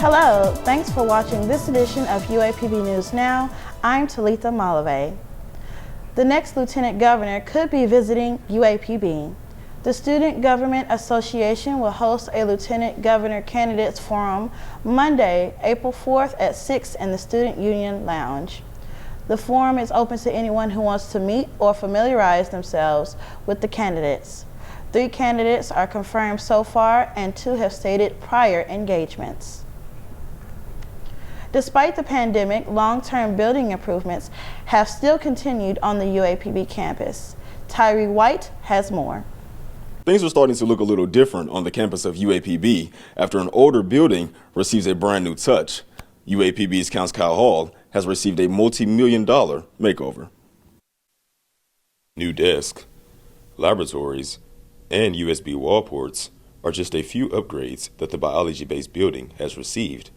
Hello, thanks for watching this edition of UAPB News Now. I'm Talitha Malave. The next Lieutenant Governor could be visiting UAPB. The Student Government Association will host a Lieutenant Governor Candidates Forum Monday, April 4th at 6 in the Student Union Lounge. The forum is open to anyone who wants to meet or familiarize themselves with the candidates. 3 candidates are confirmed so far and 2 have stated prior engagements. Despite the pandemic, long-term building improvements have still continued on the UAPB campus. Tyree White has more. Things are starting to look a little different on the campus of UAPB after an older building receives a brand new touch. UAPB's Council Hall has received a multi-million-dollar makeover. New desks, laboratories, and USB wall ports are just a few upgrades that the biology-based building has received.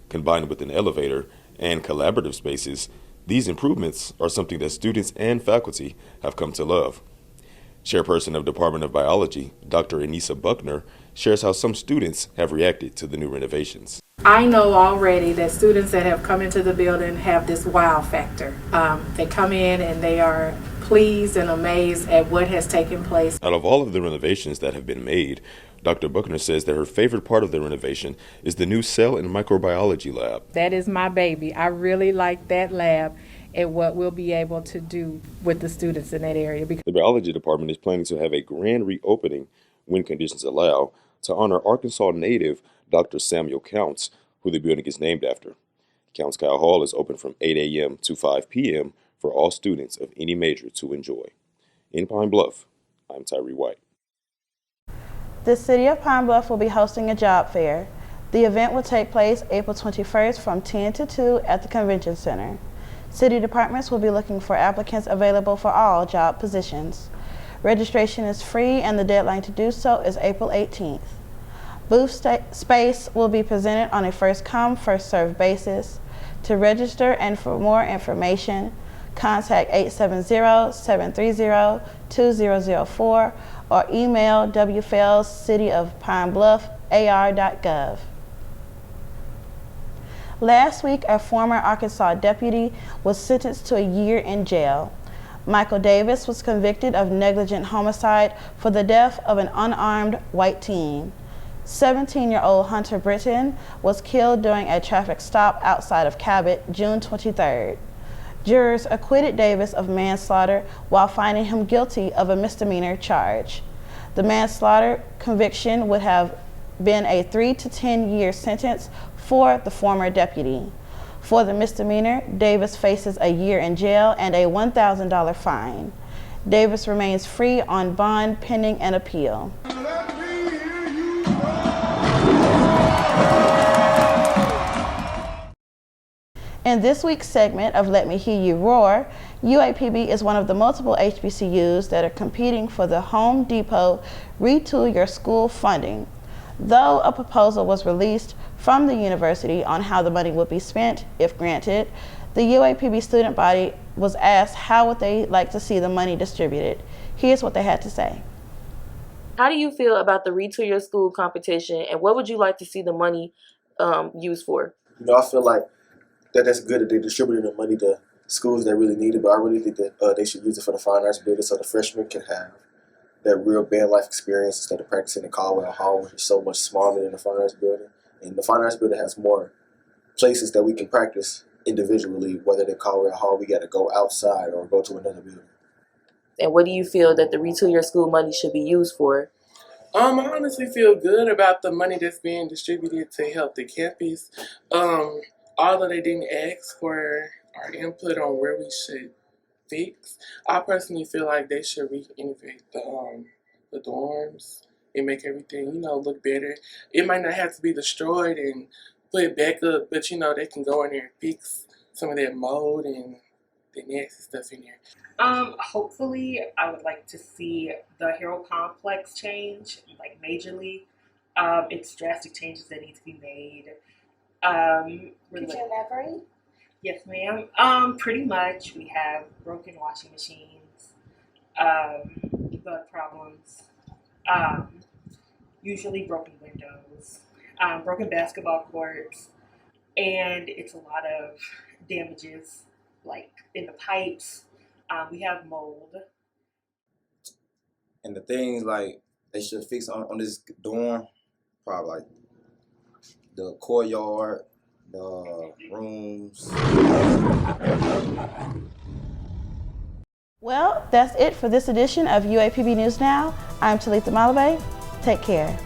Combined with an elevator and collaborative spaces, these improvements are something that students and faculty have come to love. Chairperson of Department of Biology, Dr. Anissa Buckner, shares how some students have reacted to the new renovations. I know already that students that have come into the building have this wow factor. They come in and they are pleased and amazed at what has taken place. Out of all of the renovations that have been made, Dr. Buckner says that her favorite part of the renovation is the new cell and microbiology lab. That is my baby. I really like that lab and what we'll be able to do with the students in that area. The biology department is planning to have a grand reopening when conditions allow to honor Arkansas native Dr. Samuel Counts, who the building is named after. Counts Kyle Hall is open from 8 a.m. to 5 p.m. for all students of any major to enjoy. In Pine Bluff, I'm Tyree White. The City of Pine Bluff will be hosting a job fair. The event will take place April 21st from 10 to 2 at the Convention Center. City departments will be looking for applicants available for all job positions. Registration is free and the deadline to do so is April 18th. Booth space will be presented on a first-come, first-served basis. To register and for more information, contact 870-730-2004 or email wfelscityofpinebluffar.gov. Last week, a former Arkansas deputy was sentenced to a year in jail. Michael Davis was convicted of negligent homicide for the death of an unarmed white teen. 17-year-old Hunter Britton was killed during a traffic stop outside of Cabot, June 23rd. Jurors acquitted Davis of manslaughter while finding him guilty of a misdemeanor charge. The manslaughter conviction would have been a 3 to 10 year sentence for the former deputy. For the misdemeanor, Davis faces a year in jail and a $1,000 fine. Davis remains free on bond pending an appeal. In this week's segment of Let Me Hear You Roar, UAPB is one of the multiple HBCUs that are competing for the Home Depot Retool Your School funding. Though a proposal was released from the university on how the money would be spent, if granted, the UAPB student body was asked how would they like to see the money distributed. Here's what they had to say. How do you feel about the Retool Your School competition, and what would you like to see the money used for? I feel like that's good that they're distributing the money to schools that really need it, but I really think that they should use it for the fine arts building so the freshmen can have that real band life experience instead of practicing in Caldwell Hall, which is so much smaller than the fine arts building. And the fine arts building has more places that we can practice individually, whether they're Caldwell Hall, we got to go outside or go to another building. And what do you feel that the Retool Your School money should be used for? I honestly feel good about the money that's being distributed to help the campus. Although they didn't ask for our input on where we should fix, I personally feel like they should renovate the dorms and make everything, look better. It might not have to be destroyed and put back up, but they can go in there and fix some of that mold and the nasty stuff in there. Hopefully, I would like to see the Hero Complex change, like majorly. It's drastic changes that need to be made. Could you elaborate? Yes, ma'am. Pretty much, we have broken washing machines, bug problems, usually broken windows, broken basketball courts, and it's a lot of damages, like in the pipes. We have mold. And the things like they should fix on this dorm, probably like the courtyard, the rooms. Well, that's it for this edition of UAPB News Now. I'm Talitha Malabay. Take care.